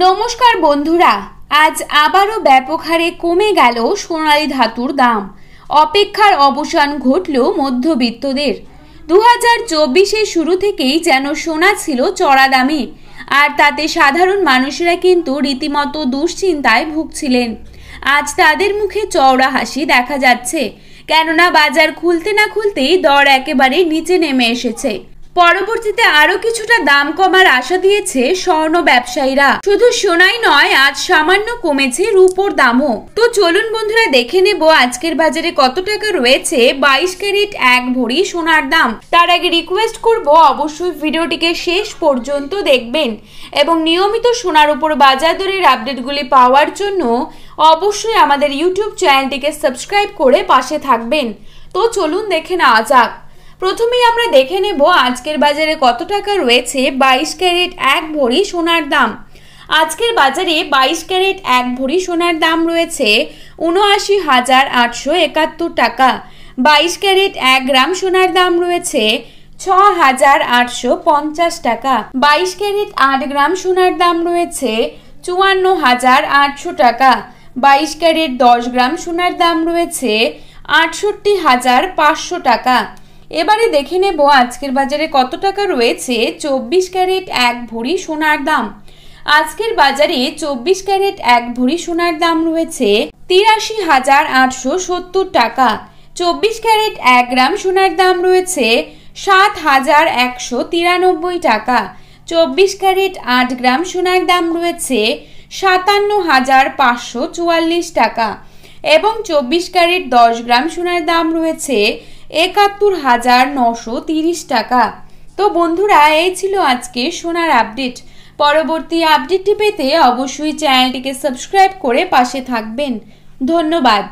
নমস্কার বন্ধুরা, আজ আবারও ব্যাপক হারে কমে গেল সোনালী ধাতুর দাম। অপেক্ষার অবসান ঘটল মধ্যবিত্তদের। 2024-এর শুরু থেকেই যেন সোনা ছিল চড়া দামে, আর তাতে সাধারণ মানুষেরা কিন্তু রীতিমতো দুশ্চিন্তায় ভুগছিলেন। আজ তাদের মুখে চওড়া হাসি দেখা যাচ্ছে, কেননা বাজার খুলতে না খুলতেই দর একেবারে নিচে নেমে এসেছে। পরবর্তীতে আরো কিছুটা দাম কমার আশা দিয়েছে স্বর্ণ ব্যবসায়ীরা। শুধু সোনাই নয়, আজ সামান্য কমেছে রূপোর দামও। তো চলুন বন্ধুরা, দেখে নেব আজকের বাজারে কত টাকা রয়েছে 22 ক্যারেট 1 ভরি সোনার দাম। তার আগে রিকোয়েস্ট করব, অবশ্যই ভিডিওটিকে শেষ পর্যন্ত দেখবেন এবং নিয়মিত সোনার উপর বাজার দরের আপডেটগুলি পাওয়ার জন্য অবশ্যই আমাদের ইউটিউব চ্যানেলটিকে সাবস্ক্রাইব করে পাশে থাকবেন। তো চলুন দেখে নেওয়া যাক। প্রথমেই আমরা দেখে নেব আজকের বাজারে কত টাকা রয়েছে 22 ক্যারেট 1 ভরি সোনার দাম। আজকের বাজারে 22 ক্যারেট 1 ভরি সোনার দাম রয়েছে ৭৯,৮৭১ টাকা। 22 ক্যারেট 1 গ্রাম সোনার দাম রয়েছে ৬,৮৫০ টাকা। 22 ক্যারেট 8 গ্রাম সোনার দাম রয়েছে ৫৪,৮০০ টাকা। 22 ক্যারেট 10 গ্রাম সোনার দাম রয়েছে ৬৮,৫০০ টাকা। এবারে দেখে নেব আজকের বাজারে কত টাকা রয়েছে 24 ক্যারেট 1 ভরি সোনার দাম। আজকের বাজারে 24 ক্যারেট 1 ভরি সোনার দাম রয়েছে ৮৩,৮৭০ টাকা। 24 ক্যারেট 1 গ্রাম সোনার দাম রয়েছে ৭,১৯৩ টাকা। 24 ক্যারেট 8 গ্রাম সোনার দাম রয়েছে ৫৭,৫৪৪ টাকা এবং 24 ক্যারেট 10 গ্রাম সোনার দাম রয়েছে ৭১,৯৩০ টাকা। তো বন্ধুরা, এই ছিল আজকে সোনার আপডেট। পরবর্তী আপডেটটি পেতে অবশ্যই চ্যানেলটিকে সাবস্ক্রাইব করে পাশে থাকবেন। ধন্যবাদ।